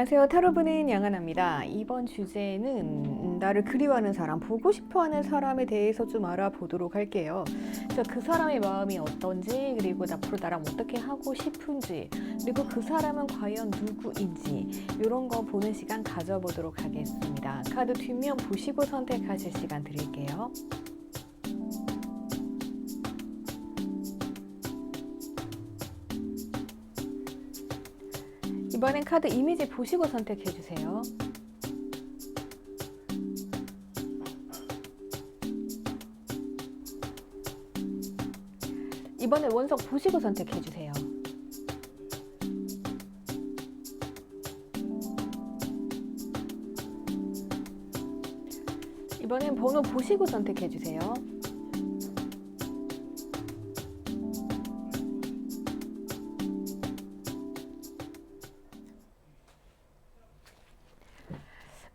안녕하세요. 타로 보는 양하나입니다. 이번 주제는 나를 그리워하는 사람, 보고 싶어하는 사람에 대해서 좀 알아보도록 할게요. 그 사람의 마음이 어떤지, 그리고 앞으로 나랑 어떻게 하고 싶은지, 그리고 그 사람은 과연 누구인지 이런 거 보는 시간 가져보도록 하겠습니다. 카드 뒷면 보시고 선택하실 시간 드릴게요. 이번엔 카드 이미지 보시고 선택해주세요. 이번에 원석 보시고 선택해주세요. 이번엔 번호 보시고 선택해주세요.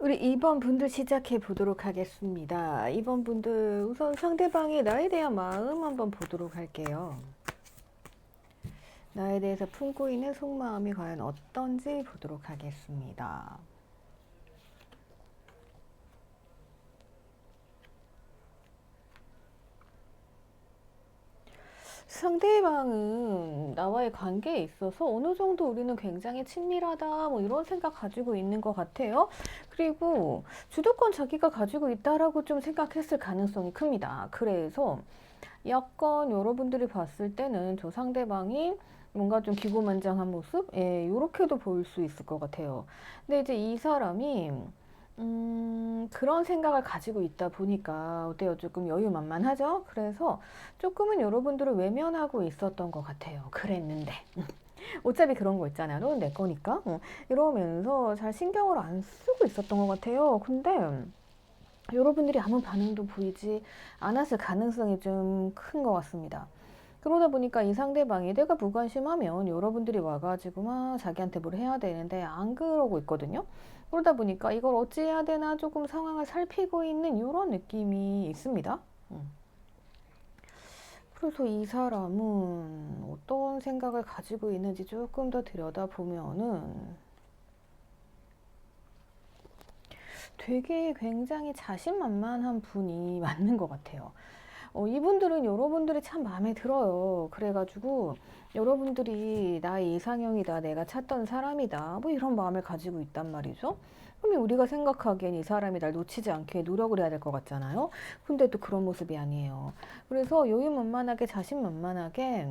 우리 2번 분들 시작해 보도록 하겠습니다. 2번 분들 우선 상대방이 나에 대한 마음 한번 보도록 할게요. 나에 대해서 품고 있는 속마음이 과연 어떤지 보도록 하겠습니다. 상대방은 나와의 관계에 있어서 어느 정도 우리는 굉장히 친밀하다 뭐 이런 생각 가지고 있는 것 같아요. 그리고 주도권 자기가 가지고 있다라고 좀 생각했을 가능성이 큽니다. 그래서 약간 여러분들이 봤을 때는 저 상대방이 뭔가 좀 기고만장한 모습? 예, 요렇게도 볼 수 있을 것 같아요. 근데 이제 이 사람이 그런 생각을 가지고 있다 보니까 어때요? 조금 여유만만하죠? 그래서 조금은 여러분들을 외면하고 있었던 것 같아요. 그랬는데. 어차피 그런 거 있잖아요. 너는 내 거니까. 이러면서 잘 신경을 안 쓰고 있었던 것 같아요. 근데 여러분들이 아무 반응도 보이지 않았을 가능성이 좀 큰 것 같습니다. 그러다 보니까 이 상대방이 내가 무관심하면 여러분들이 와가지고 막 자기한테 뭘 해야 되는데 안 그러고 있거든요. 그러다 보니까 이걸 어찌해야 되나 조금 상황을 살피고 있는 이런 느낌이 있습니다. 그래서 이 사람은 어떤 생각을 가지고 있는지 조금 더 들여다보면은 되게 굉장히 자신만만한 분이 맞는 것 같아요. 이분들은 여러분들이 참 마음에 들어요. 그래가지고 여러분들이 나의 이상형이다, 내가 찾던 사람이다, 뭐 이런 마음을 가지고 있단 말이죠. 그러면 우리가 생각하기엔 이 사람이 날 놓치지 않게 노력을 해야 될 것 같잖아요. 근데 또 그런 모습이 아니에요. 그래서 여유만만하게, 자신만만하게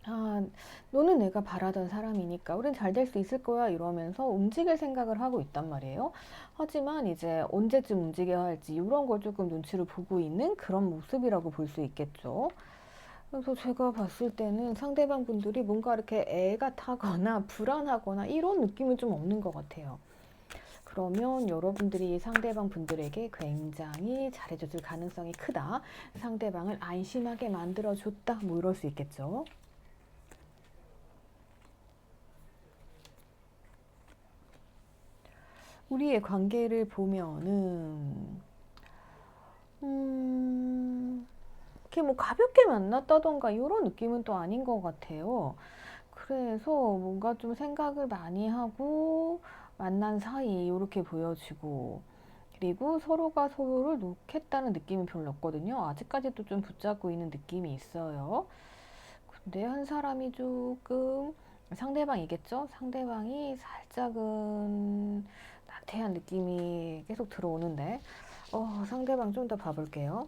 아, 너는 내가 바라던 사람이니까 우린 잘 될 수 있을 거야 이러면서 움직일 생각을 하고 있단 말이에요. 하지만 이제 언제쯤 움직여야 할지 이런 걸 조금 눈치를 보고 있는 그런 모습이라고 볼 수 있겠죠. 그래서 제가 봤을 때는 상대방 분들이 뭔가 이렇게 애가 타거나 불안하거나 이런 느낌은 좀 없는 것 같아요. 그러면 여러분들이 상대방 분들에게 굉장히 잘해줬을 가능성이 크다. 상대방을 안심하게 만들어줬다. 뭐 이럴 수 있겠죠. 우리의 관계를 보면은 이렇게 뭐 가볍게 만났다던가 이런 느낌은 또 아닌 것 같아요. 그래서 뭔가 좀 생각을 많이 하고 만난 사이 이렇게 보여지고 그리고 서로가 서로를 놓겠다는 느낌은 별로 없거든요. 아직까지도 좀 붙잡고 있는 느낌이 있어요. 근데 한 사람이 조금 상대방이겠죠? 상대방이 살짝은 나태한 느낌이 계속 들어오는데 상대방 좀 더 봐볼게요.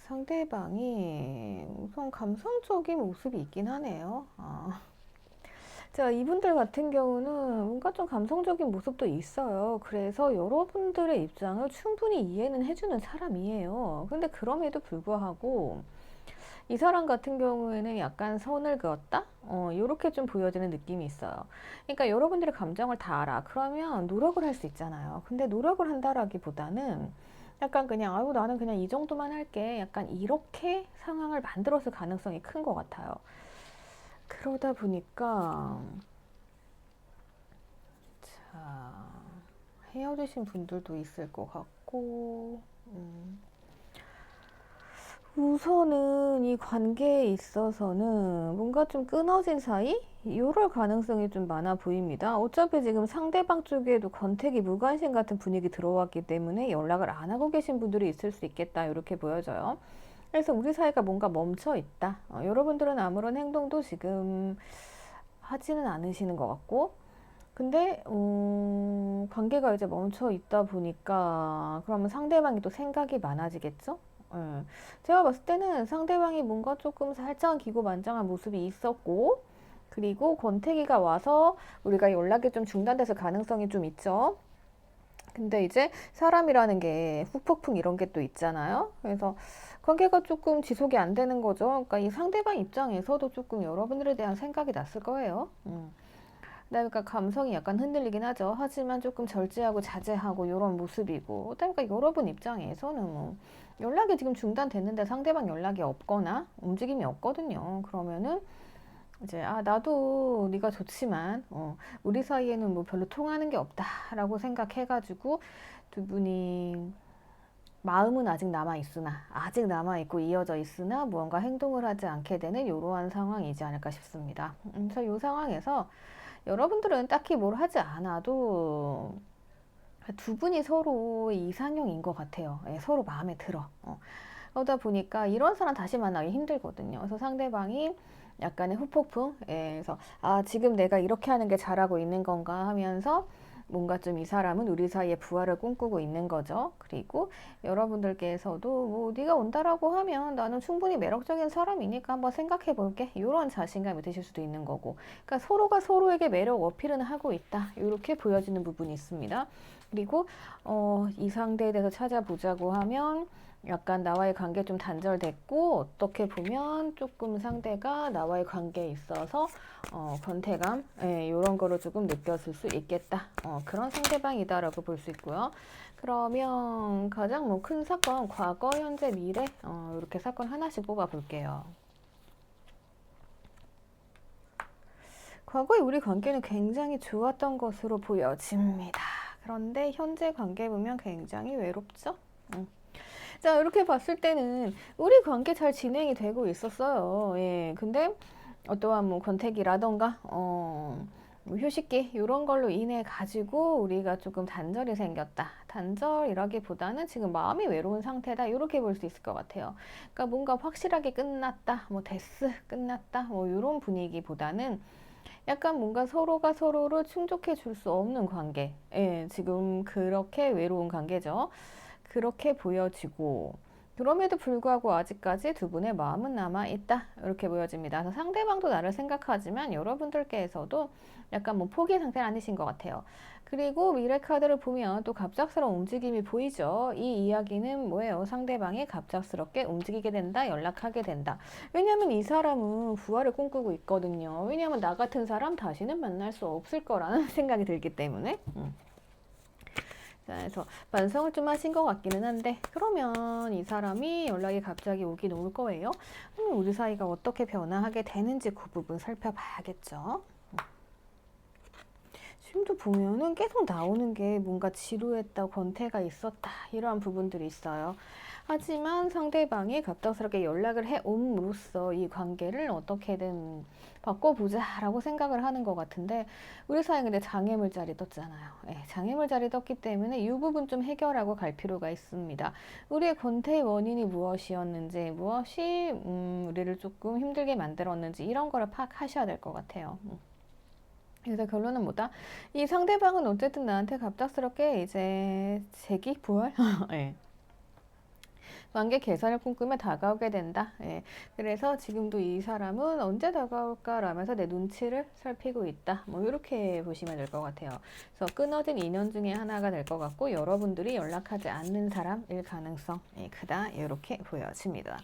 상대방이 우선 감성적인 모습이 있긴 하네요. 자, 이분들 같은 경우는 뭔가 좀 감성적인 모습도 있어요. 그래서 여러분들의 입장을 충분히 이해는 해주는 사람이에요. 근데 그럼에도 불구하고 이 사람 같은 경우에는 약간 선을 그었다? 요렇게 좀 보여지는 느낌이 있어요. 그러니까 여러분들의 감정을 다 알아. 그러면 노력을 할 수 있잖아요. 근데 노력을 한다라기보다는 약간 그냥, 아유, 나는 그냥 이 정도만 할게. 약간 이렇게 상황을 만들었을 가능성이 큰 것 같아요. 그러다 보니까, 자, 헤어지신 분들도 있을 것 같고, 우선은 이 관계에 있어서는 뭔가 좀 끊어진 사이? 이럴 가능성이 좀 많아 보입니다. 어차피 지금 상대방 쪽에도 권태기 무관심 같은 분위기 들어왔기 때문에 연락을 안 하고 계신 분들이 있을 수 있겠다. 이렇게 보여져요. 그래서 우리 사이가 뭔가 멈춰 있다. 여러분들은 아무런 행동도 지금 하지는 않으시는 것 같고, 근데 관계가 이제 멈춰 있다 보니까 그러면 상대방이 또 생각이 많아지겠죠? 예. 제가 봤을 때는 상대방이 뭔가 조금 살짝 기고만장한 모습이 있었고, 그리고 권태기가 와서 우리가 연락이 좀 중단돼서 가능성이 좀 있죠. 근데 이제 사람이라는 게 후폭풍 이런 게 또 있잖아요. 그래서 관계가 조금 지속이 안 되는 거죠. 그러니까 이 상대방 입장에서도 조금 여러분들에 대한 생각이 났을 거예요. 그러니까 감성이 약간 흔들리긴 하죠. 하지만 조금 절제하고 자제하고 이런 모습이고, 그러니까 여러분 입장에서는 뭐 연락이 지금 중단됐는데 상대방 연락이 없거나 움직임이 없거든요. 그러면은 이제 나도 네가 좋지만 우리 사이에는 뭐 별로 통하는 게 없다라고 생각해가지고 두 분이 마음은 아직 남아 있고 이어져 있으나 무언가 행동을 하지 않게 되는 이러한 상황이지 않을까 싶습니다. 그래서 이 상황에서 여러분들은 딱히 뭘 하지 않아도 두 분이 서로 이상형인 것 같아요. 예, 서로 마음에 들어. 그러다 보니까 이런 사람 다시 만나기 힘들거든요. 그래서 상대방이 약간의 후폭풍, 예, 그래서 지금 내가 이렇게 하는 게 잘하고 있는 건가 하면서 뭔가 좀 이 사람은 우리 사이에 부활을 꿈꾸고 있는 거죠. 그리고 여러분들께서도 뭐 네가 온다라고 하면 나는 충분히 매력적인 사람이니까 한번 생각해 볼게. 이런 자신감이 드실 수도 있는 거고. 그러니까 서로가 서로에게 매력 어필은 하고 있다. 이렇게 보여지는 부분이 있습니다. 그리고 이 상대에 대해서 찾아보자고 하면 약간 나와의 관계 좀 단절됐고, 어떻게 보면 조금 상대가 나와의 관계에 있어서 권태감, 이런 거를 조금 느꼈을 수 있겠다. 그런 상대방이다라고 볼 수 있고요. 그러면 가장 뭐 큰 사건, 과거, 현재, 미래, 이렇게 사건 하나씩 뽑아 볼게요. 과거에 우리 관계는 굉장히 좋았던 것으로 보여집니다. 그런데 현재 관계 보면 굉장히 외롭죠? 자, 이렇게 봤을 때는 우리 관계 잘 진행이 되고 있었어요. 예. 근데 어떠한 뭐 권태기라던가, 뭐 휴식기, 이런 걸로 인해 가지고 우리가 조금 단절이 생겼다. 단절이라기보다는 지금 마음이 외로운 상태다. 이렇게 볼 수 있을 것 같아요. 그러니까 뭔가 확실하게 끝났다. 뭐 됐어. 끝났다. 뭐 이런 분위기보다는 약간 뭔가 서로가 서로를 충족해 줄 수 없는 관계. 예, 지금 그렇게 외로운 관계죠. 그렇게 보여지고, 그럼에도 불구하고 아직까지 두 분의 마음은 남아있다. 이렇게 보여집니다. 그래서 상대방도 나를 생각하지만 여러분들께서도 약간 뭐 포기 상태는 아니신 것 같아요. 그리고 미래 카드를 보면 또 갑작스러운 움직임이 보이죠. 이 이야기는 뭐예요? 상대방이 갑작스럽게 움직이게 된다, 연락하게 된다. 왜냐하면 이 사람은 부활을 꿈꾸고 있거든요. 왜냐하면 나 같은 사람 다시는 만날 수 없을 거라는 생각이 들기 때문에. 자, 그래서 반성을 좀 하신 것 같기는 한데, 그러면 이 사람이 연락이 갑자기 오긴 올 거예요. 우리 사이가 어떻게 변화하게 되는지 그 부분 살펴봐야겠죠. 지금도 보면은 계속 나오는 게 뭔가 지루했다, 권태가 있었다, 이러한 부분들이 있어요. 하지만 상대방이 갑작스럽게 연락을 해옴으로써 이 관계를 어떻게든 바꿔보자 라고 생각을 하는 것 같은데, 우리 사이에 근데 장애물 자리 떴잖아요. 장애물 자리 떴기 때문에 이 부분 좀 해결하고 갈 필요가 있습니다. 우리의 권태의 원인이 무엇이었는지, 무엇이 우리를 조금 힘들게 만들었는지, 이런 거를 파악하셔야 될 것 같아요. 그래서 결론은 뭐다? 이 상대방은 어쨌든 나한테 갑작스럽게 이제 재기 부활? 예. 관계 개선을 꿈꾸며 다가오게 된다. 예. 그래서 지금도 이 사람은 언제 다가올까 라면서 내 눈치를 살피고 있다. 뭐 이렇게 보시면 될 것 같아요. 그래서 끊어진 인연 중에 하나가 될 것 같고, 여러분들이 연락하지 않는 사람일 가능성이 크다. 이렇게 보여집니다.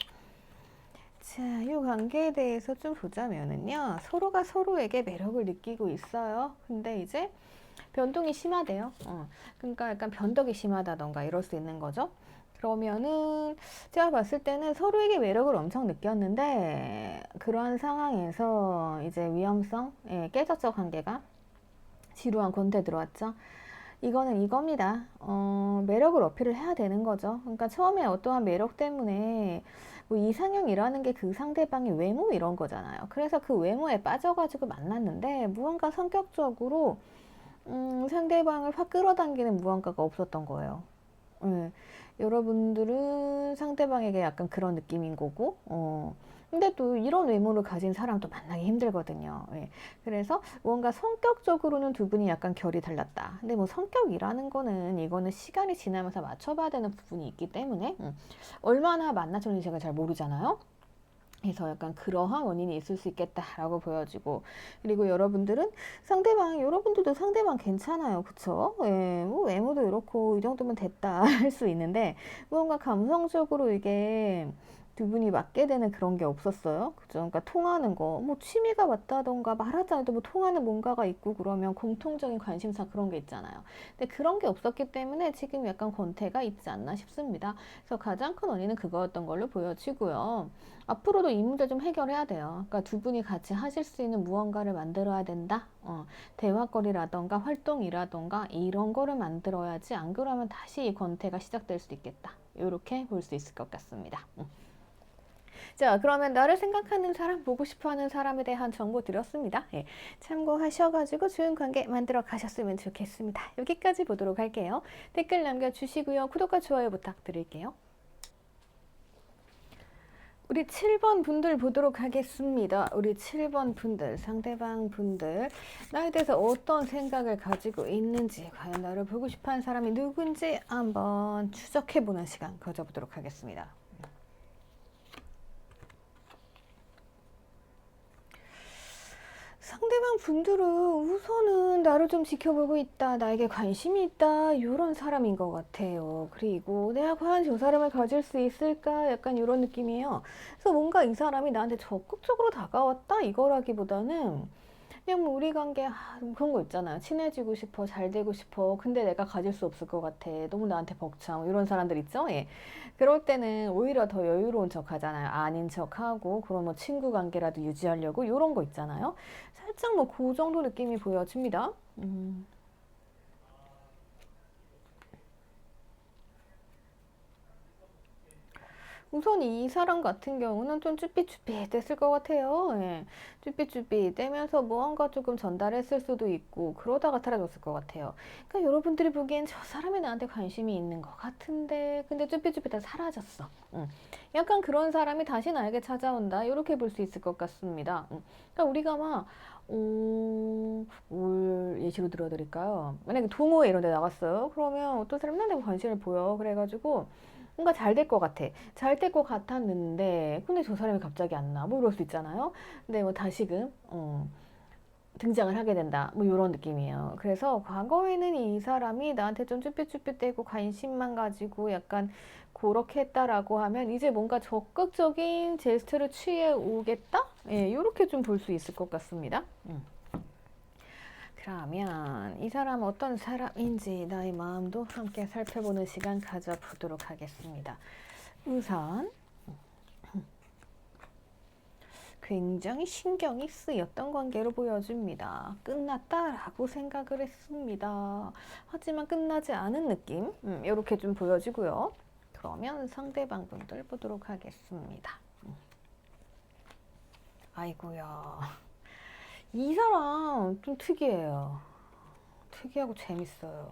자, 이 관계에 대해서 좀 보자면은요, 서로가 서로에게 매력을 느끼고 있어요. 근데 이제 변동이 심하대요. 그러니까 약간 변덕이 심하다던가 이럴 수 있는 거죠. 그러면은 제가 봤을 때는 서로에게 매력을 엄청 느꼈는데, 그러한 상황에서 이제 위험성, 깨졌죠, 관계가. 지루한 권태 들어왔죠. 이거는 이겁니다. 매력을 어필을 해야 되는 거죠. 그러니까 처음에 어떠한 매력 때문에 뭐 이상형이라는 게 그 상대방의 외모 이런 거잖아요. 그래서 그 외모에 빠져가지고 만났는데 무언가 성격적으로 상대방을 확 끌어당기는 무언가가 없었던 거예요. 예. 여러분들은 상대방에게 약간 그런 느낌인 거고, 근데 또 이런 외모를 가진 사람도 만나기 힘들거든요. 예. 그래서 뭔가 성격적으로는 두 분이 약간 결이 달랐다. 근데 뭐 성격이라는 거는 이거는 시간이 지나면서 맞춰봐야 되는 부분이 있기 때문에, 얼마나 만나셨는지 제가 잘 모르잖아요. 그래서 약간 그러한 원인이 있을 수 있겠다라고 보여지고, 그리고 여러분들도 상대방 괜찮아요. 그쵸? 예, 뭐 외모도 이렇고 이 정도면 됐다 할 수 있는데 뭔가 감성적으로 이게 두 분이 맞게 되는 그런 게 없었어요. 그죠? 그러니까 통하는 거, 뭐 취미가 맞다던가 말하지 않아도 뭐 통하는 뭔가가 있고 그러면 공통적인 관심사 그런 게 있잖아요. 근데 그런 게 없었기 때문에 지금 약간 권태가 있지 않나 싶습니다. 그래서 가장 큰 원인은 그거였던 걸로 보여지고요. 앞으로도 이 문제 좀 해결해야 돼요. 그러니까 두 분이 같이 하실 수 있는 무언가를 만들어야 된다. 대화거리라던가 활동이라던가 이런 거를 만들어야지 안 그러면 다시 이 권태가 시작될 수도 있겠다. 이렇게 볼 수 있을 것 같습니다. 자, 그러면 나를 생각하는 사람, 보고 싶어하는 사람에 대한 정보 드렸습니다. 예, 참고하셔가지고 좋은 관계 만들어 가셨으면 좋겠습니다. 여기까지 보도록 할게요. 댓글 남겨주시고요. 구독과 좋아요 부탁드릴게요. 우리 7번 분들 보도록 하겠습니다. 우리 7번 분들, 상대방 분들, 나에 대해서 어떤 생각을 가지고 있는지, 과연 나를 보고 싶어하는 사람이 누군지 한번 추적해보는 시간 가져보도록 하겠습니다. 상대방 분들은 우선은 나를 좀 지켜보고 있다, 나에게 관심이 있다, 이런 사람인 것 같아요. 그리고 내가 과연 저 사람을 가질 수 있을까? 약간 이런 느낌이에요. 그래서 뭔가 이 사람이 나한테 적극적으로 다가왔다? 이거라기보다는 그냥 뭐 우리 관계 그런 거 있잖아요. 친해지고 싶어, 잘 되고 싶어. 근데 내가 가질 수 없을 것 같아. 너무 나한테 벅차. 뭐 이런 사람들 있죠. 예. 그럴 때는 오히려 더 여유로운 척 하잖아요. 아닌 척 하고 그런 뭐 친구 관계라도 유지하려고 이런 거 있잖아요. 살짝 뭐 그 정도 느낌이 보여집니다. 우선 이 사람 같은 경우는 좀 쭈삣쭈삣했을 것 같아요. 예. 쭈삣쭈삣대면서 무언가 조금 전달했을 수도 있고 그러다가 사라졌을 것 같아요. 그러니까 여러분들이 보기엔 저 사람이 나한테 관심이 있는 것 같은데 근데 쭈삣쭈삣다 사라졌어. 약간 그런 사람이 다시 나에게 찾아온다. 이렇게 볼 수 있을 것 같습니다. 그러니까 우리가 막 뭘 예시로 들어드릴까요? 만약에 동호회 이런 데 나갔어요. 그러면 어떤 사람이 나한테 관심을 보여. 그래가지고 뭔가 잘 될 것 같아. 잘 될 것 같았는데, 근데 저 사람이 갑자기 안 나. 뭐 이럴 수 있잖아요. 근데 뭐 다시금, 등장을 하게 된다. 뭐 이런 느낌이에요. 그래서 과거에는 이 사람이 나한테 좀 쭈삣쭈삣대고 관심만 가지고 약간 그렇게 했다라고 하면 이제 뭔가 적극적인 제스처를 취해 오겠다? 예, 이렇게 좀 볼 수 있을 것 같습니다. 그러면 이 사람 어떤 사람인지 나의 마음도 함께 살펴보는 시간 가져보도록 하겠습니다. 우선 굉장히 신경이 쓰였던 관계로 보여집니다. 끝났다라고 생각을 했습니다. 하지만 끝나지 않은 느낌 이렇게 좀 보여지고요. 그러면 상대방 분들 보도록 하겠습니다. 아이고야, 이 사람 좀 특이해요. 특이하고 재밌어요.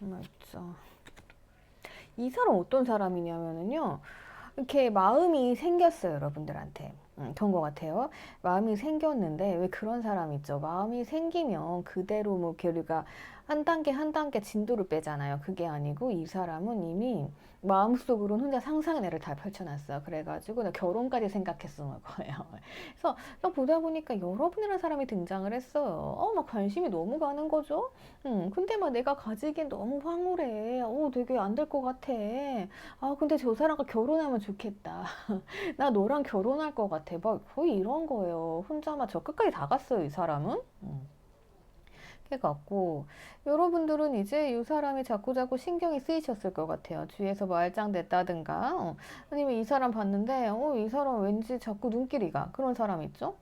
맞죠. 이 사람 어떤 사람이냐면요. 이렇게 마음이 생겼어요, 여러분들한테. 그런 것 같아요. 마음이 생겼는데, 왜 그런 사람 있죠? 마음이 생기면 그대로 뭐, 우리가 한 단계 한 단계 진도를 빼잖아요. 그게 아니고, 이 사람은 이미 마음속으로는 혼자 상상의 나를 다 펼쳐놨어요. 그래가지고, 나 결혼까지 생각했어, 거예요. 그래서, 보다 보니까 여러분이라는 사람이 등장을 했어요. 막 관심이 너무 가는 거죠? 근데 막 내가 가지기엔 너무 황홀해. 되게 안 될 것 같아. 근데 저 사람과 결혼하면 좋겠다. 나 너랑 결혼할 것 같아. 막 거의 이런 거예요. 혼자 막 저 끝까지 다 갔어요, 이 사람은. 해갖고 여러분들은 이제 이 사람이 자꾸자꾸 신경이 쓰이셨을 것 같아요. 주위에서 뭐 알짱댔다든가 아니면 이 사람 봤는데 이 사람 왠지 자꾸 눈길이 가 그런 사람 있죠.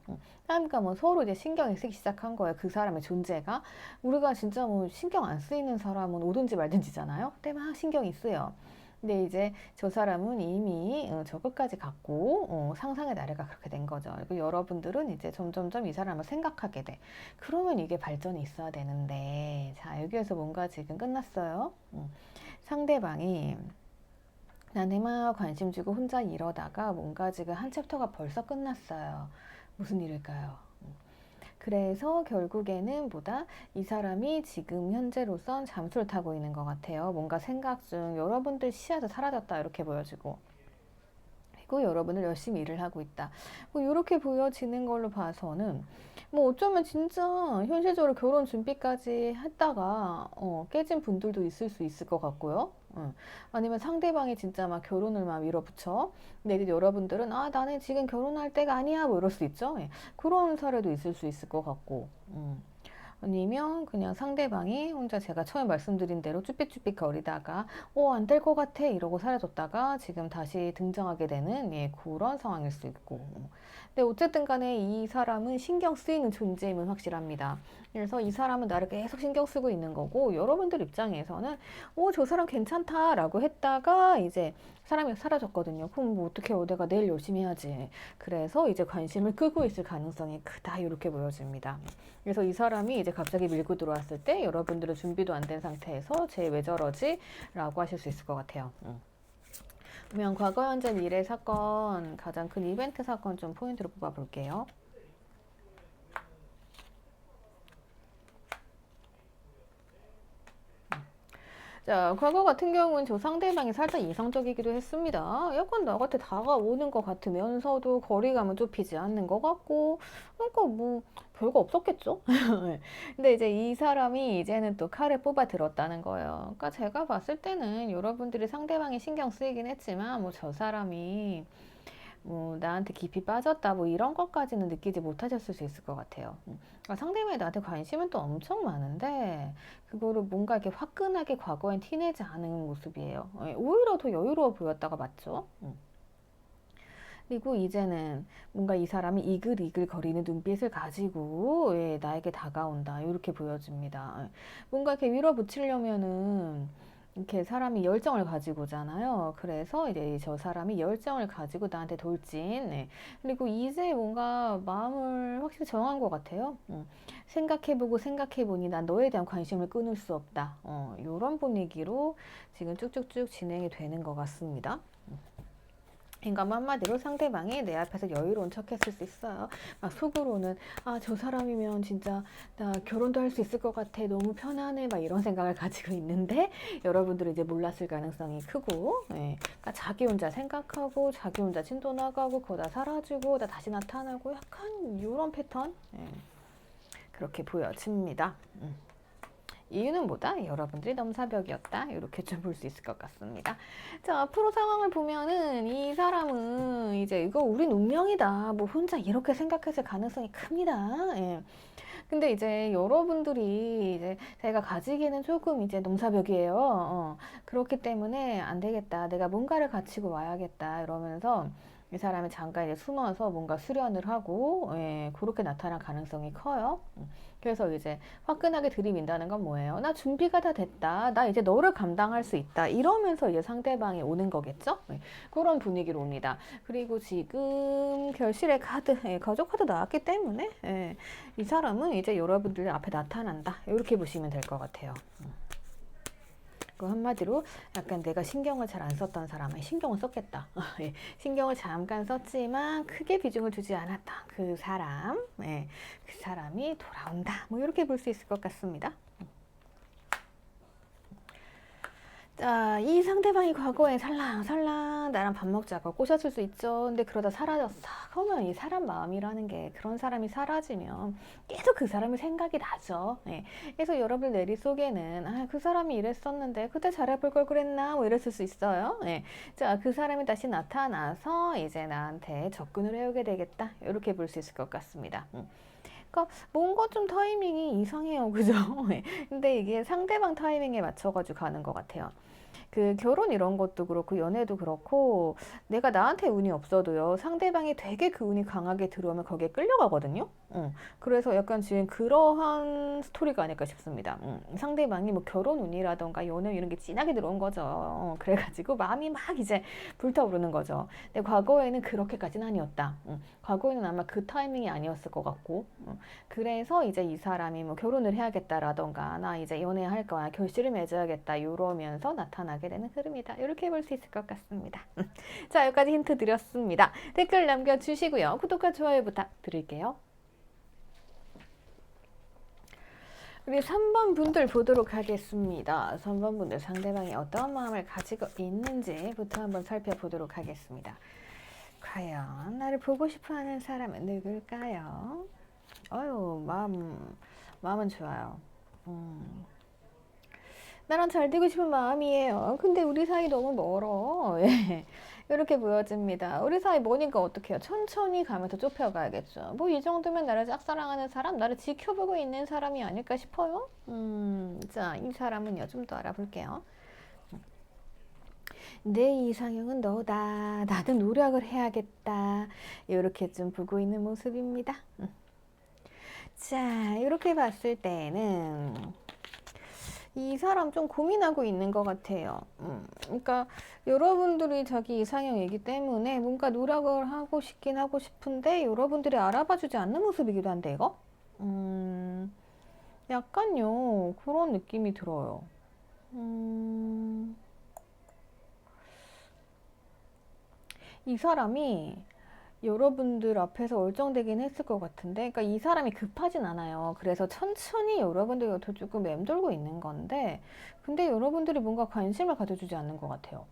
그러니까 뭐 서로 이제 신경이 쓰기 시작한 거예요. 그 사람의 존재가. 우리가 진짜 뭐 신경 안 쓰이는 사람은 오든지 말든지잖아요. 근데 막 신경이 쓰여. 근데 이제 저 사람은 이미 저 끝까지 갔고 상상의 나래가 그렇게 된 거죠. 그리고 여러분들은 이제 점점점 이 사람을 생각하게 돼. 그러면 이게 발전이 있어야 되는데 자 여기에서 뭔가 지금 끝났어요. 상대방이 나한테 막 관심 주고 혼자 이러다가 뭔가 지금 한 챕터가 벌써 끝났어요. 무슨 일일까요? 그래서 결국에는 보다 이 사람이 지금 현재로선 잠수를 타고 있는 것 같아요. 뭔가 생각 중 여러분들 시야도 사라졌다 이렇게 보여지고 그리고 여러분들 열심히 일을 하고 있다. 뭐 이렇게 보여지는 걸로 봐서는 뭐 어쩌면 진짜 현실적으로 결혼 준비까지 했다가 깨진 분들도 있을 수 있을 것 같고요. 아니면 상대방이 진짜 막 결혼을 막 밀어붙여. 근데 이제 여러분들은 아 나는 지금 결혼할 때가 아니야 뭐 이럴 수 있죠. 예. 그런 사례도 있을 수 있을 것 같고. 아니면 그냥 상대방이 혼자 제가 처음에 말씀드린 대로 쭈삣쭈삣 거리다가 안 될 것 같아 이러고 사라졌다가 지금 다시 등장하게 되는 예, 그런 상황일 수 있고 근데 어쨌든 간에 이 사람은 신경 쓰이는 존재임은 확실합니다. 그래서 이 사람은 나를 계속 신경 쓰고 있는 거고 여러분들 입장에서는 저 사람 괜찮다 라고 했다가 이제 사람이 사라졌거든요. 그럼 뭐 어떻게 내가 내일 열심히 해야지. 그래서 이제 관심을 끄고 있을 가능성이 크다 이렇게 보여집니다. 그래서 이 사람이 이제 갑자기 밀고 들어왔을 때 여러분들은 준비도 안 된 상태에서 쟤 왜 저러지? 라고 하실 수 있을 것 같아요. 그러면 과거, 현재, 미래 사건 가장 큰 이벤트 사건 좀 포인트로 뽑아볼게요. 자, 과거 같은 경우는 저 상대방이 살짝 이상적이기도 했습니다. 약간 나한테 다가오는 것 같으면서도 거리감은 좁히지 않는 것 같고, 그러니까 뭐 별거 없었겠죠? 근데 이제 이 사람이 이제는 또 칼을 뽑아 들었다는 거예요. 그러니까 제가 봤을 때는 여러분들이 상대방이 신경 쓰이긴 했지만, 뭐 저 사람이 뭐 나한테 깊이 빠졌다 뭐 이런 것까지는 느끼지 못하셨을 수 있을 것 같아요. 그러니까 상대방이 나한테 관심은 또 엄청 많은데 그거를 뭔가 이렇게 화끈하게 과거엔 티내지 않은 모습이에요. 오히려 더 여유로워 보였다가 맞죠? 그리고 이제는 뭔가 이 사람이 이글이글 거리는 눈빛을 가지고 나에게 다가온다 이렇게 보여집니다. 뭔가 이렇게 밀어붙이려면은 이렇게 사람이 열정을 가지고 오잖아요. 그래서 이제 저 사람이 열정을 가지고 나한테 돌진. 네. 그리고 이제 뭔가 마음을 확실히 정한 것 같아요. 생각해보고 생각해보니 난 너에 대한 관심을 끊을 수 없다. 이런 분위기로 지금 쭉쭉쭉 진행이 되는 것 같습니다. 그러니까 한마디로 상대방이 내 앞에서 여유로운 척 했을 수 있어요. 막 속으로는 저 사람이면 진짜 나 결혼도 할 수 있을 것 같아. 너무 편하네. 막 이런 생각을 가지고 있는데 여러분들은 이제 몰랐을 가능성이 크고 그러니까 자기 혼자 생각하고 자기 혼자 진도 나가고 거다 사라지고 다 다시 나타나고 약간 이런 패턴 그렇게 보여집니다. 이유는 뭐다? 여러분들이 넘사벽이었다. 이렇게 좀 볼 수 있을 것 같습니다. 자, 앞으로 상황을 보면은 이 사람은 이제 이거 우린 운명이다. 뭐 혼자 이렇게 생각했을 가능성이 큽니다. 예. 근데 이제 여러분들이 이제 자기가 가지기에는 조금 이제 넘사벽이에요. 그렇기 때문에 안 되겠다. 내가 뭔가를 가지고 와야겠다. 이러면서 이 사람이 잠깐 이제 숨어서 뭔가 수련을 하고 그렇게 나타날 가능성이 커요. 그래서 이제 화끈하게 들이민다는 건 뭐예요? 나 준비가 다 됐다. 나 이제 너를 감당할 수 있다. 이러면서 이제 상대방이 오는 거겠죠? 그런 분위기로 옵니다. 그리고 지금 결실의 카드, 가족 카드 나왔기 때문에 이 사람은 이제 여러분들 앞에 나타난다. 이렇게 보시면 될 것 같아요. 한마디로 약간 내가 신경을 잘 안 썼던 사람은 신경을 썼겠다. 신경을 잠깐 썼지만 크게 비중을 두지 않았던 그 사람, 그 사람이 돌아온다. 뭐 이렇게 볼 수 있을 것 같습니다. 자, 이 상대방이 과거에 살랑살랑 나랑 밥 먹자고 꼬셨을 수 있죠. 근데 그러다 사라졌어. 그러면 이 사람 마음이라는 게 그런 사람이 사라지면 계속 그 사람이 생각이 나죠. 그래서 여러분 내리 속에는 그 사람이 이랬었는데 그때 잘해볼 걸 그랬나 뭐 이랬을 수 있어요. 자, 그 사람이 다시 나타나서 이제 나한테 접근을 해오게 되겠다. 이렇게 볼 수 있을 것 같습니다. 그러니까 뭔가 좀 타이밍이 이상해요. 그죠? 근데 이게 상대방 타이밍에 맞춰가지고 가는 것 같아요. 그 결혼 이런 것도 그렇고 연애도 그렇고 내가 나한테 운이 없어도요 상대방이 되게 그 운이 강하게 들어오면 거기에 끌려가거든요. 그래서 약간 지금 그러한 스토리가 아닐까 싶습니다. 상대방이 뭐 결혼 운이라던가 연애 이런 게 진하게 들어온 거죠. 그래가지고 마음이 막 이제 불타오르는 거죠. 근데 과거에는 그렇게까지는 아니었다. 과거에는 아마 그 타이밍이 아니었을 것 같고 그래서 이제 이 사람이 뭐 결혼을 해야겠다라던가 나 이제 연애할 거야 결실을 맺어야겠다 이러면서 나타나게 되는 흐름이다. 이렇게 볼 수 있을 것 같습니다. 자, 여기까지 힌트 드렸습니다. 댓글 남겨주시고요. 구독과 좋아요 부탁드릴게요. 우리 3번 분들 보도록 하겠습니다. 3번 분들 상대방이 어떤 마음을 가지고 있는지부터 한번 살펴보도록 하겠습니다. 과연 나를 보고 싶어하는 사람은 누굴까요? 어유 마음은 좋아요. 나랑 잘 되고 싶은 마음이에요. 근데 우리 사이 너무 멀어. 예. 이렇게 보여집니다. 우리 사이 머니까 어떡해요? 천천히 가면서 좁혀가야겠죠. 뭐 이 정도면 나를 짝사랑하는 사람, 나를 지켜보고 있는 사람이 아닐까 싶어요. 자, 이 사람은요, 좀 더 알아볼게요. 내 이상형은 너다. 나도 노력을 해야겠다. 이렇게 좀 보고 있는 모습입니다. 자, 이렇게 봤을 때는 이 사람 좀 고민하고 있는 것 같아요. 그러니까 여러분들이 자기 이상형이기 때문에 뭔가 노력을 하고 싶긴 하고 싶은데 여러분들이 알아봐주지 않는 모습이기도 한데 이거? 약간요 그런 느낌이 들어요. 이 사람이 여러분들 앞에서 얼쩡되긴 했을 것 같은데, 그러니까 이 사람이 급하진 않아요. 그래서 천천히 여러분들 곁을 조금 맴돌고 있는 건데, 근데 여러분들이 뭔가 관심을 가져주지 않는 것 같아요.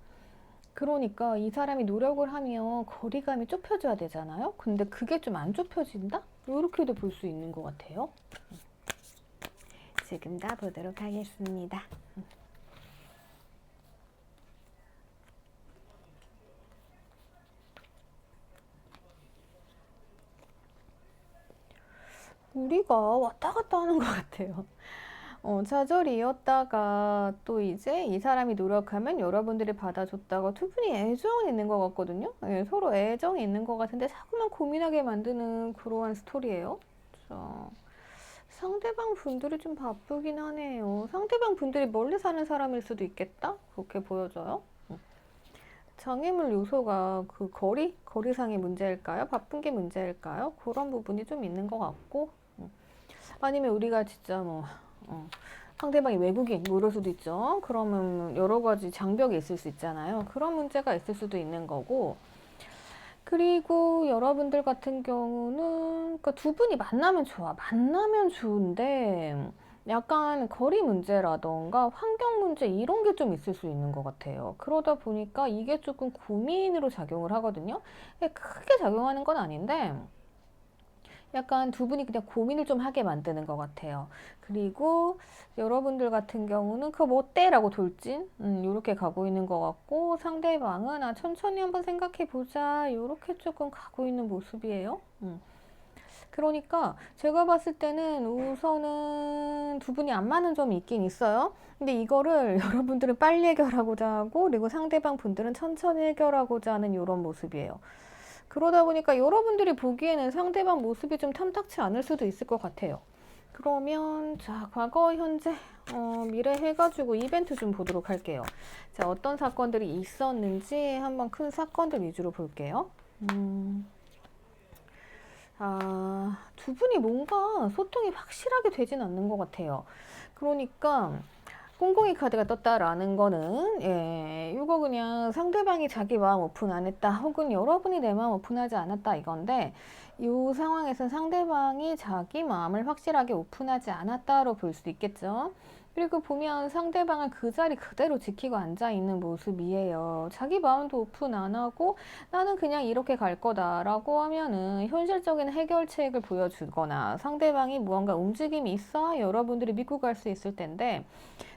그러니까 이 사람이 노력을 하면 거리감이 좁혀져야 되잖아요. 근데 그게 좀 안 좁혀진다? 이렇게도 볼 수 있는 것 같아요. 지금 다 보도록 하겠습니다. 우리가 왔다 갔다 하는 것 같아요. 좌절이었다가 또 이제 이 사람이 노력하면 여러분들이 받아줬다가 두 분이 애정이 있는 것 같거든요. 예, 서로 애정이 있는 것 같은데 자꾸만 고민하게 만드는 그러한 스토리예요. 자, 상대방 분들이 좀 바쁘긴 하네요. 상대방 분들이 멀리 사는 사람일 수도 있겠다? 그렇게 보여져요. 장애물 요소가 그 거리상의 문제일까요? 바쁜 게 문제일까요? 그런 부분이 좀 있는 것 같고, 아니면 우리가 진짜 뭐, 상대방이 외국인 뭐 이럴 수도 있죠. 그러면 여러 가지 장벽이 있을 수 있잖아요. 그런 문제가 있을 수도 있는 거고, 그리고 여러분들 같은 경우는, 그러니까 두 분이 만나면 좋아. 만나면 좋은데, 약간 거리 문제라던가 환경 문제 이런 게 좀 있을 수 있는 것 같아요. 그러다 보니까 이게 조금 고민으로 작용을 하거든요. 크게 작용하는 건 아닌데, 약간 두 분이 그냥 고민을 좀 하게 만드는 것 같아요. 그리고 여러분들 같은 경우는 그거 뭐 어때? 라고 돌진? 요렇게 가고 있는 것 같고 상대방은 천천히 한번 생각해 보자. 요렇게 조금 가고 있는 모습이에요. 그러니까 제가 봤을 때는 우선은 두 분이 안 맞는 점이 있긴 있어요. 근데 이거를 여러분들은 빨리 해결하고자 하고 그리고 상대방 분들은 천천히 해결하고자 하는 이런 모습이에요. 그러다 보니까 여러분들이 보기에는 상대방 모습이 좀 탐탁치 않을 수도 있을 것 같아요. 그러면 자 과거 현재 미래 해가지고 이벤트 좀 보도록 할게요. 자 어떤 사건들이 있었는지 한번 큰 사건들 위주로 볼게요. 두 분이 뭔가 소통이 확실하게 되진 않는 것 같아요. 그러니까 꽁꽁이 카드가 떴다라는 거는 이거 그냥 상대방이 자기 마음 오픈 안 했다 혹은 여러분이 내 마음 오픈하지 않았다 이건데 이 상황에서는 상대방이 자기 마음을 확실하게 오픈하지 않았다로 볼 수 있겠죠. 그리고 보면 상대방은 그 자리 그대로 지키고 앉아 있는 모습이에요. 자기 마음도 오픈 안 하고 나는 그냥 이렇게 갈 거다라고 하면은 현실적인 해결책을 보여주거나 상대방이 무언가 움직임이 있어 여러분들이 믿고 갈 수 있을 텐데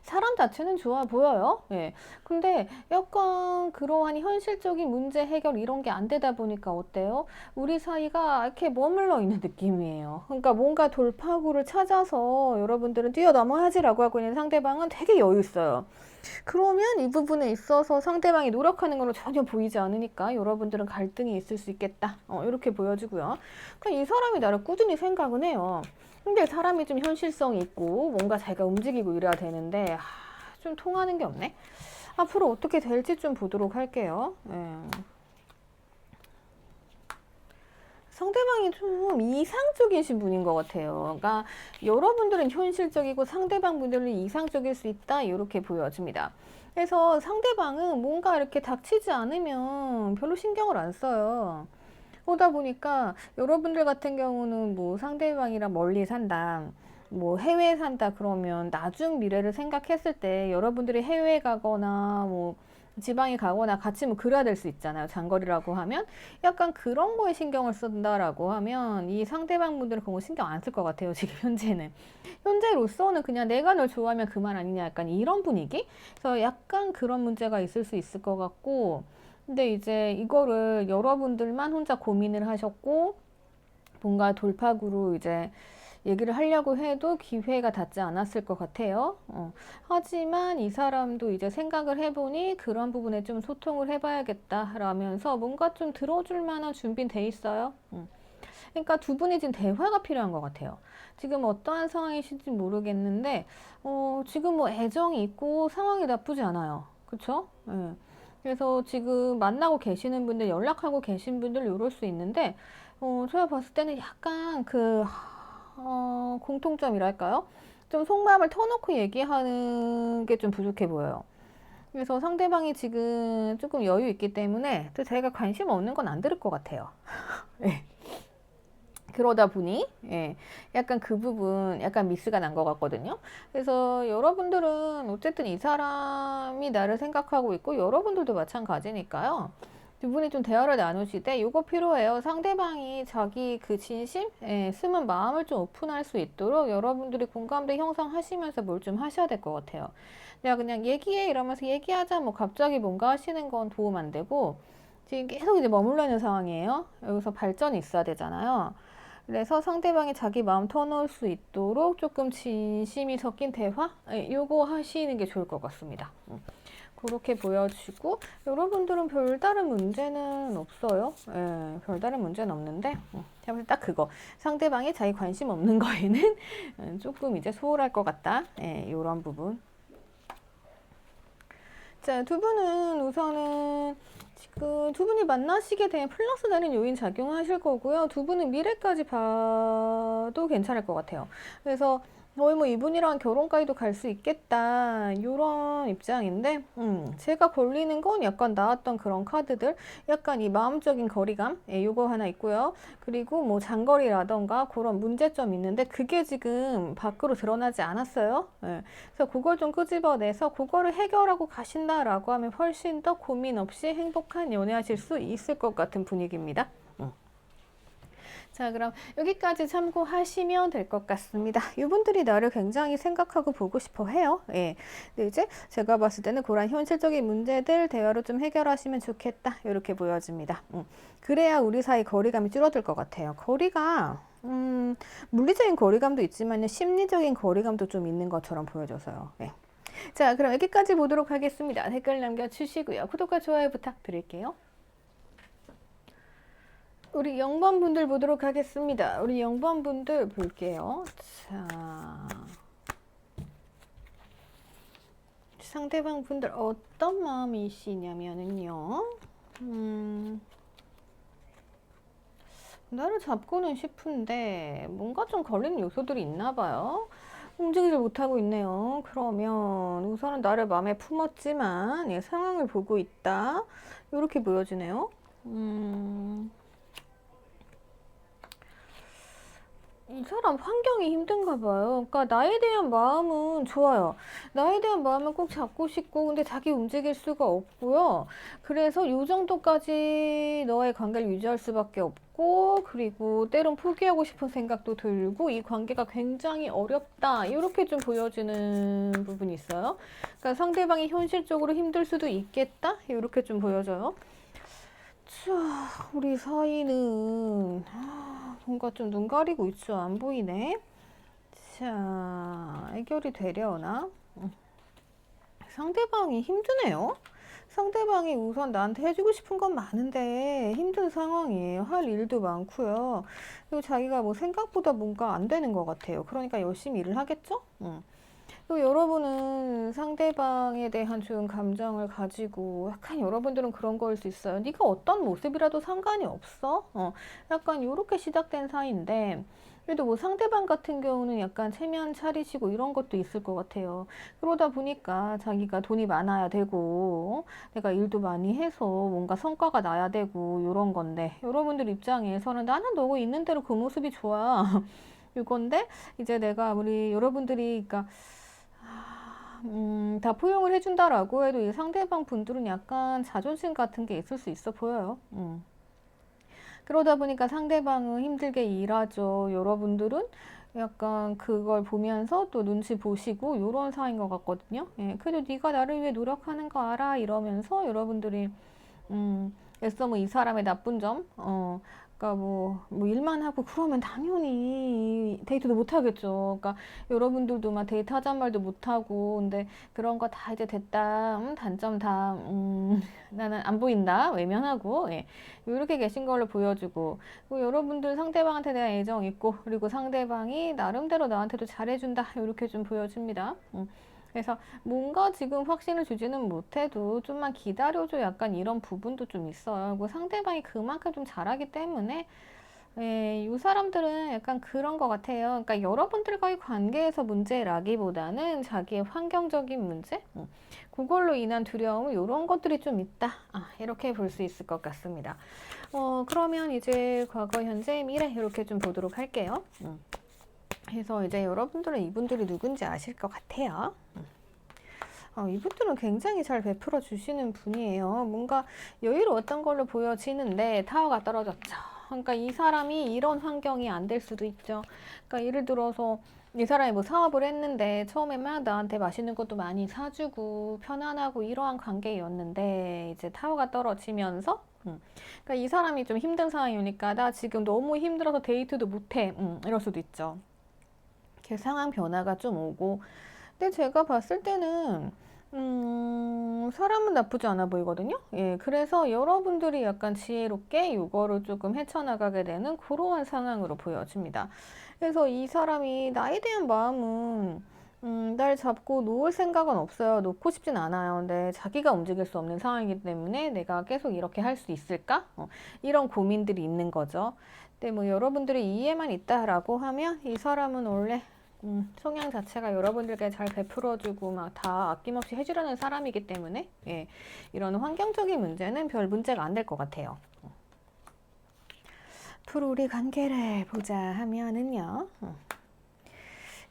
사람 자체는 좋아 보여요. 예. 근데 약간 그러한 현실적인 문제 해결 이런 게 안 되다 보니까 어때요? 우리 사이가 이렇게 머물러 있는 느낌이에요. 그러니까 뭔가 돌파구를 찾아서 여러분들은 뛰어넘어야지라고 하고 있는 상대방은 되게 여유 있어요. 그러면 이 부분에 있어서 상대방이 노력하는 걸로 전혀 보이지 않으니까 여러분들은 갈등이 있을 수 있겠다. 이렇게 보여지고요. 그러니까 이 사람이 나를 꾸준히 생각은 해요. 근데 사람이 좀 현실성이 있고 뭔가 자기가 움직이고 이래야 되는데 좀 통하는 게 없네. 앞으로 어떻게 될지 좀 보도록 할게요. 예. 상대방이 좀 이상적이신 분인 것 같아요. 그러니까 여러분들은 현실적이고 상대방 분들은 이상적일 수 있다. 이렇게 보여집니다. 그래서 상대방은 뭔가 이렇게 닥치지 않으면 별로 신경을 안 써요. 그러다 보니까 여러분들 같은 경우는 뭐 상대방이랑 멀리 산다. 뭐 해외에 산다 그러면 나중 미래를 생각했을 때 여러분들이 해외에 가거나 뭐 지방에 가거나 같이 뭐 그래야 될 수 있잖아요. 장거리라고 하면 약간 그런 거에 신경을 쓴다라고 하면 이 상대방 분들은 그런 거 신경 안 쓸 것 같아요. 지금 현재는. 현재로서는 그냥 내가 널 좋아하면 그만 아니냐 약간 이런 분위기? 그래서 약간 그런 문제가 있을 수 있을 것 같고 근데 이제 이거를 여러분들만 혼자 고민을 하셨고 뭔가 돌파구로 이제 얘기를 하려고 해도 기회가 닿지 않았을 것 같아요. 하지만 이 사람도 이제 생각을 해보니 그런 부분에 좀 소통을 해봐야겠다 라면서 뭔가 좀 들어줄 만한 준비는 돼 있어요. 그러니까 두 분이 지금 대화가 필요한 것 같아요. 지금 어떠한 상황이신지 모르겠는데 지금 뭐 애정이 있고 상황이 나쁘지 않아요. 그쵸? 예. 그래서 지금 만나고 계시는 분들, 연락하고 계신 분들 이럴 수 있는데 제가 봤을 때는 약간 공통점이랄까요? 좀 속마음을 터놓고 얘기하는 게 좀 부족해 보여요. 그래서 상대방이 지금 조금 여유 있기 때문에 또 자기가 관심 없는 건 안 들을 것 같아요. 예. 그러다 보니 예, 약간 그 부분 약간 미스가 난 것 같거든요. 그래서 여러분들은 어쨌든 이 사람이 나를 생각하고 있고 여러분들도 마찬가지니까요. 두 분이 좀 대화를 나누시되 이거 필요해요. 상대방이 자기 그 진심, 숨은 마음을 좀 오픈할 수 있도록 여러분들이 공감대 형성하시면서 뭘 좀 하셔야 될 것 같아요. 내가 그냥 얘기해 이러면서 얘기하자 뭐 갑자기 뭔가 하시는 건 도움 안 되고 지금 계속 이제 머물러 있는 상황이에요. 여기서 발전이 있어야 되잖아요. 그래서 상대방이 자기 마음 터놓을 수 있도록 조금 진심이 섞인 대화? 요거 하시는 게 좋을 것 같습니다. 그렇게 보여주고 여러분들은 별다른 문제는 없어요. 예, 별다른 문제는 없는데 제가 볼때 딱 그거 상대방이 자기 관심 없는 거에는 조금 이제 소홀할 것 같다. 예, 요런 부분. 자, 두 분은 우선은 지금 두 분이 만나시게 되면 플러스 되는 요인 작용하실 거고요. 두 분은 미래까지 봐도 괜찮을 것 같아요. 그래서 거의 뭐 이분이랑 결혼까지도 갈 수 있겠다 이런 입장인데 제가 걸리는 건 약간 나왔던 그런 카드들 약간 이 마음적인 거리감 요거 하나 있고요. 그리고 뭐 장거리라던가 그런 문제점 있는데 그게 지금 밖으로 드러나지 않았어요. 예. 그래서 그걸 좀 끄집어내서 그거를 해결하고 가신다라고 하면 훨씬 더 고민 없이 행복한 연애하실 수 있을 것 같은 분위기입니다. 자, 그럼 여기까지 참고하시면 될 것 같습니다. 이분들이 나를 굉장히 생각하고 보고 싶어 해요. 예. 근데 이제 제가 봤을 때는 그런 현실적인 문제들 대화로 좀 해결하시면 좋겠다. 이렇게 보여집니다. 그래야 우리 사이 거리감이 줄어들 것 같아요. 거리가 물리적인 거리감도 있지만 심리적인 거리감도 좀 있는 것처럼 보여져서요. 예. 자, 그럼 여기까지 보도록 하겠습니다. 댓글 남겨주시고요. 구독과 좋아요 부탁드릴게요. 우리 0번 분들 보도록 하겠습니다. 우리 0번 분들 볼게요. 자, 상대방 분들 어떤 마음이시냐면은요. 나를 잡고는 싶은데 뭔가 좀 걸리는 요소들이 있나 봐요. 움직이질 못하고 있네요. 그러면 우선은 나를 마음에 품었지만 상황을 보고 있다. 이렇게 보여지네요. 이 사람 환경이 힘든가 봐요. 그러니까 나에 대한 마음은 좋아요. 나에 대한 마음은 꼭 잡고 싶고 근데 자기 움직일 수가 없고요. 그래서 이 정도까지 너의 관계를 유지할 수밖에 없고 같고, 그리고 때론 포기하고 싶은 생각도 들고, 이 관계가 굉장히 어렵다. 이렇게 좀 보여지는 부분이 있어요. 그러니까 상대방이 현실적으로 힘들 수도 있겠다. 이렇게 좀 보여져요. 자, 우리 사이는 뭔가 좀 눈 가리고 있죠. 안 보이네. 자, 해결이 되려나? 상대방이 힘드네요. 상대방이 우선 나한테 해주고 싶은 건 많은데 힘든 상황이에요. 할 일도 많고요. 그리고 자기가 뭐 생각보다 뭔가 안 되는 것 같아요. 그러니까 열심히 일을 하겠죠? 그리고 여러분은 상대방에 대한 좋은 감정을 가지고 약간 여러분들은 그런 거일 수 있어요. 네가 어떤 모습이라도 상관이 없어. 약간 요렇게 시작된 사이인데 그래도 뭐 상대방 같은 경우는 약간 체면 차리시고 이런 것도 있을 것 같아요. 그러다 보니까 자기가 돈이 많아야 되고 내가 일도 많이 해서 뭔가 성과가 나야 되고 요런 건데 여러분들 입장에서는 나는 너고 있는 대로 그 모습이 좋아. 이건데 이제 내가 우리 여러분들이 그러니까 다 포용을 해준다라고 해도 이 상대방 분들은 약간 자존심 같은 게 있을 수 있어 보여요. 그러다 보니까 상대방은 힘들게 일하죠. 여러분들은 약간 그걸 보면서 또 눈치 보시고 요런 사이인 것 같거든요. 예, 그래도 네가 나를 위해 노력하는 거 알아 이러면서 여러분들이 애써 뭐 이 사람의 나쁜 점, 그러니까 뭐 일만 하고 그러면 당연히 데이트도 못 하겠죠. 그러니까 여러분들도 막 데이트 하잔 말도 못 하고, 근데 그런 거 다 이제 됐다, 단점 다, 나는 안 보인다, 외면하고, 예. 이렇게 계신 걸로 보여주고, 그리고 여러분들 상대방한테 대한 애정 있고, 그리고 상대방이 나름대로 나한테도 잘해준다, 이렇게 좀 보여줍니다. 그래서 뭔가 지금 확신을 주지는 못해도 좀만 기다려줘 약간 이런 부분도 좀 있어요. 뭐 상대방이 그만큼 좀 잘하기 때문에 예, 이 사람들은 약간 그런 것 같아요. 그러니까 여러분들과의 관계에서 문제라기보다는 자기의 환경적인 문제? 그걸로 인한 두려움, 이런 것들이 좀 있다. 이렇게 볼 수 있을 것 같습니다. 그러면 이제 과거, 현재, 미래 이렇게 좀 보도록 할게요. 그래서 이제 여러분들은 이분들이 누군지 아실 것 같아요. 이분들은 굉장히 잘 베풀어 주시는 분이에요. 뭔가 여유로웠던 걸로 보여지는데 타워가 떨어졌죠. 그러니까 이 사람이 이런 환경이 안 될 수도 있죠. 그러니까 예를 들어서 이 사람이 뭐 사업을 했는데 처음에 막 나한테 맛있는 것도 많이 사주고 편안하고 이러한 관계였는데 이제 타워가 떨어지면서 그러니까 이 사람이 좀 힘든 상황이니까 나 지금 너무 힘들어서 데이트도 못해. 이럴 수도 있죠. 이렇게 상황 변화가 좀 오고 근데 제가 봤을 때는 사람은 나쁘지 않아 보이거든요. 예, 그래서 여러분들이 약간 지혜롭게 이거를 조금 헤쳐나가게 되는 그러한 상황으로 보여집니다. 그래서 이 사람이 나에 대한 마음은 날 잡고 놓을 생각은 없어요. 놓고 싶진 않아요. 근데 자기가 움직일 수 없는 상황이기 때문에 내가 계속 이렇게 할 수 있을까? 이런 고민들이 있는 거죠. 근데 뭐 여러분들이 이해만 있다라고 하면 이 사람은 원래 성향 자체가 여러분들께 잘 베풀어주고 막 다 아낌없이 해주려는 사람이기 때문에 예, 이런 환경적인 문제는 별 문제가 안 될 것 같아요. 앞으로 우리 관계를 보자 하면은요.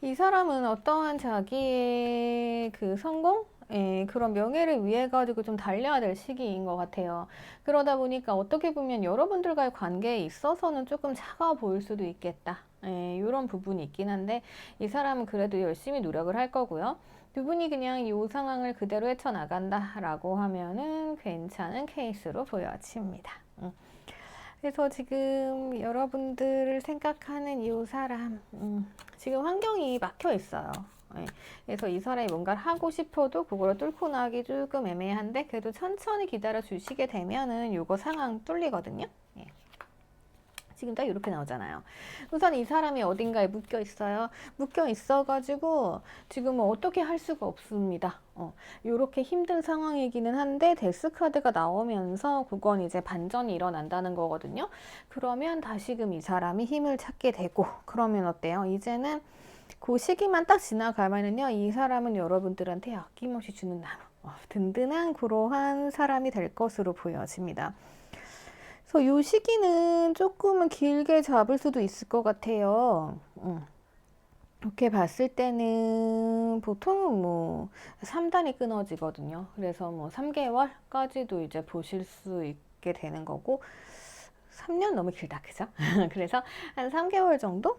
이 사람은 어떠한 자기의 그 성공? 예, 그런 명예를 위해 가지고 좀 달려야 될 시기인 것 같아요. 그러다 보니까 어떻게 보면 여러분들과의 관계에 있어서는 조금 차가워 보일 수도 있겠다. 예, 이런 부분이 있긴 한데 이 사람은 그래도 열심히 노력을 할 거고요. 두 분이 그냥 이 상황을 그대로 헤쳐나간다라고 하면은 괜찮은 케이스로 보여집니다. 그래서 지금 여러분들을 생각하는 이 사람, 지금 환경이 막혀 있어요. 예. 그래서 이 사람이 뭔가를 하고 싶어도 그걸 뚫고 나기 조금 애매한데 그래도 천천히 기다려 주시게 되면은 요거 상황 뚫리거든요. 예. 지금 딱 이렇게 나오잖아요. 우선 이 사람이 어딘가에 묶여 있어요. 묶여 있어가지고 지금은 어떻게 할 수가 없습니다. 이렇게 힘든 상황이기는 한데 데스 카드가 나오면서 그건 이제 반전이 일어난다는 거거든요. 그러면 다시금 이 사람이 힘을 찾게 되고 그러면 어때요? 이제는 그 시기만 딱 지나가면은요, 이 사람은 여러분들한테 아낌없이 주는 나무, 든든한 그러한 사람이 될 것으로 보여집니다. 그래서 요 시기는 조금은 길게 잡을 수도 있을 것 같아요. 이렇게 봤을 때는 보통은 뭐 3단이 끊어지거든요. 그래서 뭐 3개월까지도 이제 보실 수 있게 되는 거고 3년 너무 길다, 그죠? 그래서 한 3개월 정도?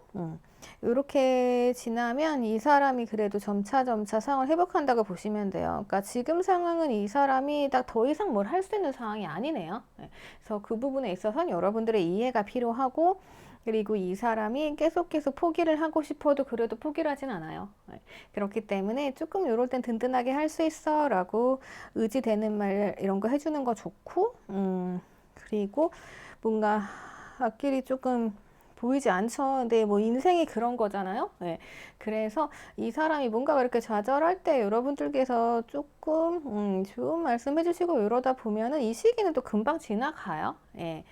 이렇게 지나면 이 사람이 그래도 점차 상황을 회복한다고 보시면 돼요. 그러니까 지금 상황은 이 사람이 딱 더 이상 뭘 할 수 있는 상황이 아니네요. 네. 그래서 그 부분에 있어서는 여러분들의 이해가 필요하고, 그리고 이 사람이 계속 포기를 하고 싶어도 그래도 포기를 하진 않아요. 네. 그렇기 때문에 조금 이럴 땐 든든하게 할 수 있어 라고 의지되는 말 이런 거 해주는 거 좋고, 그리고 뭔가 앞길이 조금 보이지 않죠. 근데 뭐 인생이 그런 거잖아요. 네. 그래서 이 사람이 뭔가 이렇게 좌절할 때 여러분들께서 조금 좋은 말씀 해주시고 이러다 보면은 이 시기는 또 금방 지나가요. 예.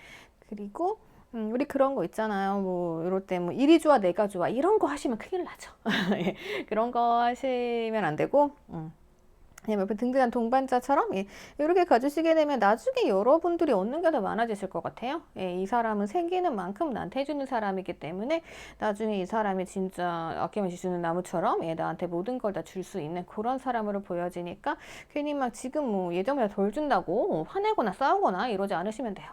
그리고 우리 그런 거 있잖아요. 뭐 이럴 때 뭐 이리 좋아 내가 좋아 이런 거 하시면 큰일 나죠. 예. 그런 거 하시면 안 되고. 옆에 든든한 동반자처럼 예, 이렇게 가주시게 되면 나중에 여러분들이 얻는 게 더 많아지실 것 같아요. 예, 이 사람은 생기는 만큼 나한테 해주는 사람이기 때문에 나중에 이 사람이 진짜 아끼면 지주는 나무처럼 예, 나한테 모든 걸 다 줄 수 있는 그런 사람으로 보여지니까 괜히 막 지금 뭐 예전보다 덜 준다고 화내거나 싸우거나 이러지 않으시면 돼요.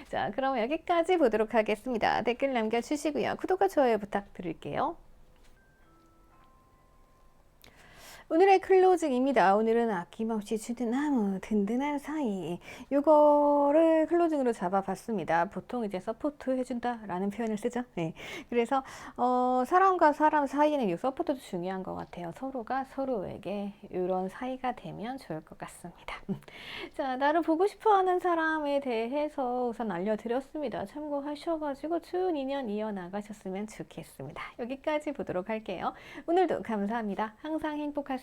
자, 그럼 여기까지 보도록 하겠습니다. 댓글 남겨주시고요. 구독과 좋아요 부탁드릴게요. 오늘의 클로징입니다. 오늘은 아낌없이 주는 나무 든든한 사이 이거를 클로징으로 잡아봤습니다. 보통 이제 서포트 해준다 라는 표현을 쓰죠. 네. 그래서 사람과 사람 사이에는 이 서포트도 중요한 것 같아요. 서로가 서로에게 이런 사이가 되면 좋을 것 같습니다. 자, 나를 보고 싶어하는 사람에 대해서 우선 알려드렸습니다. 참고하셔가지고 좋은 인연 이어나가셨으면 좋겠습니다. 여기까지 보도록 할게요. 오늘도 감사합니다. 항상 행복하세요.